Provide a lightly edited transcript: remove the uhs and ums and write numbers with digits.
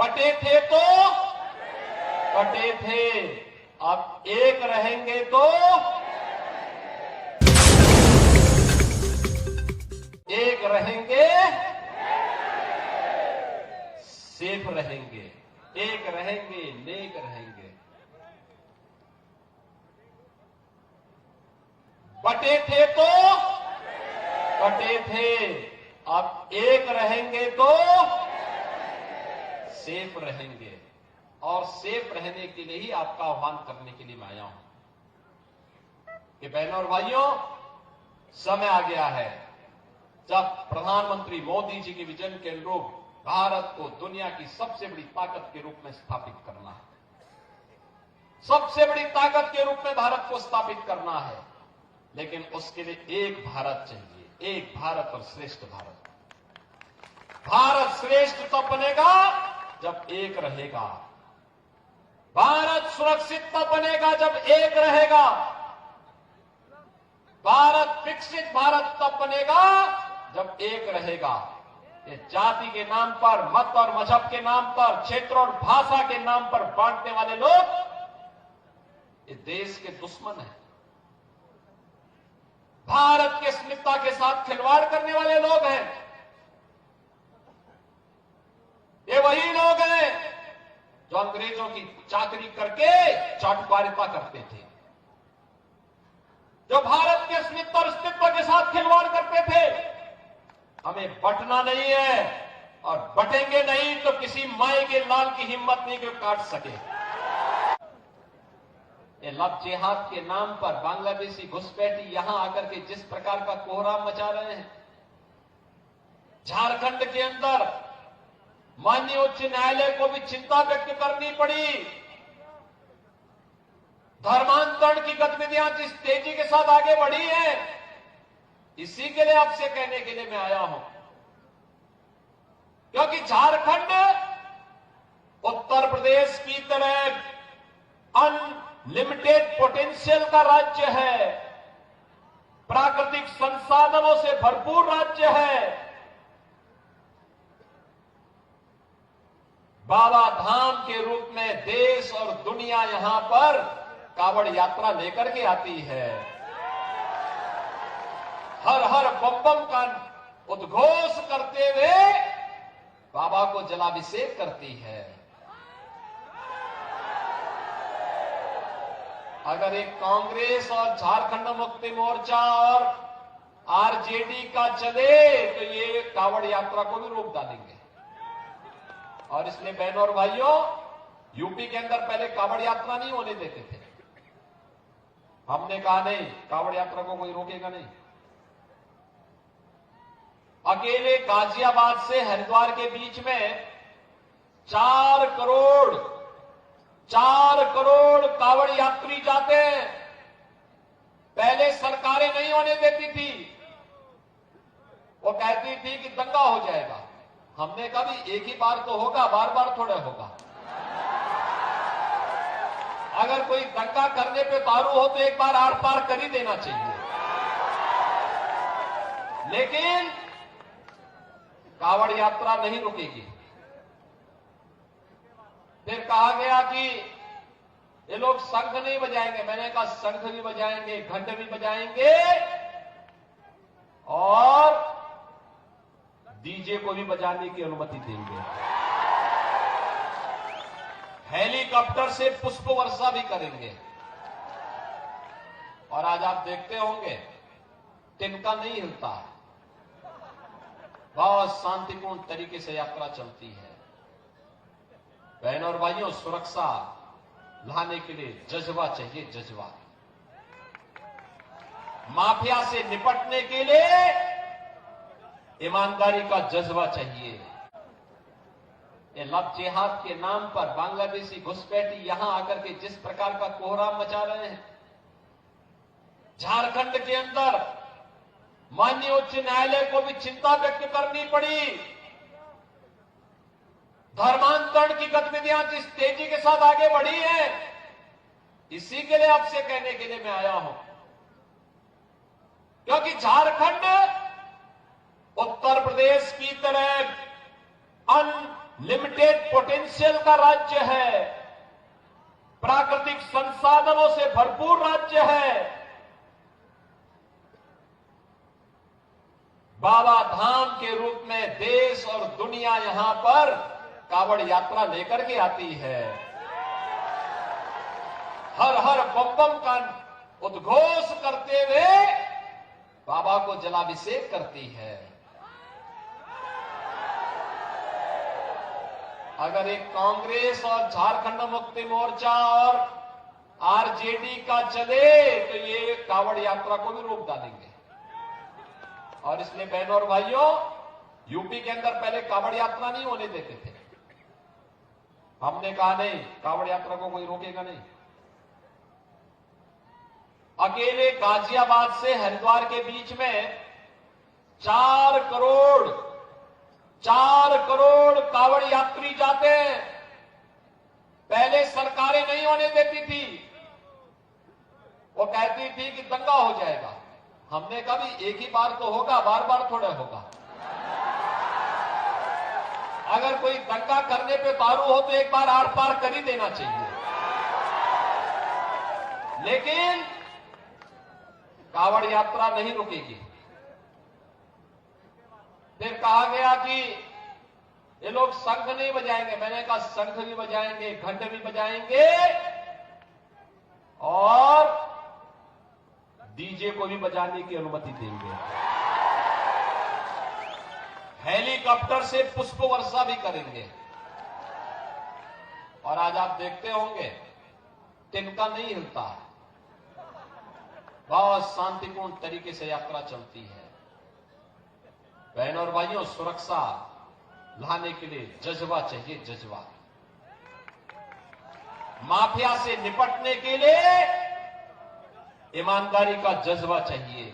बटे थे तो कटे थे, अब एक रहेंगे तो एक रहेंगे, सेफ रहेंगे, एक रहेंगे, नेक रहेंगे। बटे थे तो कटे थे, अब एक रहेंगे तो सेफ रहेंगे। और सेफ रहने के लिए ही आपका आह्वान करने के लिए मैं आया हूं कि बहनों और भाइयों, समय आ गया है जब प्रधानमंत्री मोदी जी के विजन के अनुरूप भारत को दुनिया की सबसे बड़ी ताकत के रूप में स्थापित करना है। सबसे बड़ी ताकत के रूप में भारत को स्थापित करना है, लेकिन उसके लिए एक भारत चाहिए, एक भारत और श्रेष्ठ भारत। भारत श्रेष्ठ तब बनेगा जब एक रहेगा। भारत सुरक्षित तब बनेगा जब एक रहेगा। भारत विकसित भारत तब बनेगा जब एक रहेगा। ये जाति के नाम पर, मत और मजहब के नाम पर, क्षेत्र और भाषा के नाम पर बांटने वाले लोग ये देश के दुश्मन हैं। भारत की अस्मिता के साथ खिलवाड़ करने वाले लोग हैं। ये वही लोग हैं जो अंग्रेजों की चाकरी करके चाटुकारिता करते थे, जो भारत के अस्मिता और अस्तित्व के साथ खिलवाड़ करते थे। हमें बंटना नहीं है, और बटेंगे नहीं तो किसी माए के लाल की हिम्मत नहीं कि काट सके। ये लव जिहाद के नाम पर बांग्लादेशी घुसपैठी यहां आकर के जिस प्रकार का कोहराम मचा रहे हैं, झारखंड के अंदर माननीय उच्च न्यायालय को भी चिंता व्यक्त करनी पड़ी। धर्मांतरण की गतिविधियां जिस तेजी के साथ आगे बढ़ी हैं, इसी के लिए आपसे कहने के लिए मैं आया हूं, क्योंकि झारखंड उत्तर प्रदेश की तरह अनलिमिटेड पोटेंशियल का राज्य है, प्राकृतिक संसाधनों से भरपूर राज्य है। बाबा धाम के रूप में देश और दुनिया यहां पर कावड़ यात्रा लेकर के आती है। हर हर बम बम का उद्घोष करते हुए बाबा को जलाभिषेक करती है। अगर एक कांग्रेस और झारखंड मुक्ति मोर्चा और आरजेडी का चले तो ये कावड़ यात्रा को भी रोक डालेंगे। और इसलिए बहनों और भाइयों, यूपी के अंदर पहले कावड़ यात्रा नहीं होने देते थे। हमने कहा नहीं, कावड़ यात्रा को कोई रोकेगा नहीं। अकेले गाजियाबाद से हरिद्वार के बीच में 4 करोड़ कावड़ यात्री जाते हैं। पहले सरकारें नहीं होने देती थी, वो कहती थी कि दंगा हो जाएगा। हमने कहा भी एक ही बार तो होगा, बार बार थोड़ा होगा। अगर कोई दंगा करने पे उतारू हो तो एक बार आर पार कर ही देना चाहिए। लेकिन कावड़ यात्रा नहीं रुकेगी। फिर कहा गया कि ये लोग शंख नहीं बजाएंगे। मैंने कहा शंख भी बजाएंगे, घंट भी बजाएंगे और डीजे को भी बजाने की अनुमति देंगे। हेलीकॉप्टर से पुष्प वर्षा भी करेंगे। और आज आप देखते होंगे तिनका नहीं हिलता, बहुत शांतिपूर्ण तरीके से यात्रा चलती है। बहनों और भाइयों, सुरक्षा लाने के लिए जज्बा चाहिए, जज्बा। माफिया से निपटने के लिए ईमानदारी का जज्बा चाहिए। ये लव जिहाद के नाम पर बांग्लादेशी घुसपैठी यहां आकर के जिस प्रकार का कोहराम मचा रहे हैं, झारखंड के अंदर माननीय उच्च न्यायालय को भी चिंता व्यक्त करनी पड़ी। धर्मांतरण की गतिविधियां जिस तेजी के साथ आगे बढ़ी हैं, इसी के लिए आपसे कहने के लिए मैं आया हूं, क्योंकि झारखंड उत्तर प्रदेश की तरह लिमिटेड पोटेंशियल का राज्य है, प्राकृतिक संसाधनों से भरपूर राज्य है। बाबा धाम के रूप में देश और दुनिया यहां पर कावड़ यात्रा लेकर के आती है। हर हर बम बम का उद्घोष करते हुए बाबा को जलाभिषेक करती है। अगर एक कांग्रेस और झारखंड मुक्ति मोर्चा और आरजेडी का चले तो ये कावड़ यात्रा को भी रोक डालेंगे। और इसलिए बहनों और भाइयों, यूपी के अंदर पहले कावड़ यात्रा नहीं होने देते थे। हमने कहा नहीं, कावड़ यात्रा को कोई रोकेगा नहीं। अकेले गाजियाबाद से हरिद्वार के बीच में 4 करोड़ कावड़ यात्री जाते हैं। पहले सरकारें नहीं होने देती थी, वो कहती थी कि दंगा हो जाएगा। हमने कहा भी एक ही बार तो होगा, बार बार थोड़ा होगा। अगर कोई दंगा करने पे उतारू हो तो एक बार आर पार कर ही देना चाहिए। लेकिन कावड़ यात्रा नहीं रुकेगी। फिर कहा गया कि ये लोग शंख नहीं बजाएंगे। मैंने कहा शंख भी बजाएंगे, घंट भी बजाएंगे और डीजे को भी बजाने की अनुमति देंगे। हेलीकॉप्टर से पुष्प वर्षा भी करेंगे। और आज आप देखते होंगे तिनका नहीं हिलता, बहुत शांतिपूर्ण तरीके से यात्रा चलती है। बहनों और भाइयों, सुरक्षा लाने के लिए जज्बा चाहिए, जज्बा। माफिया से निपटने के लिए ईमानदारी का जज्बा चाहिए।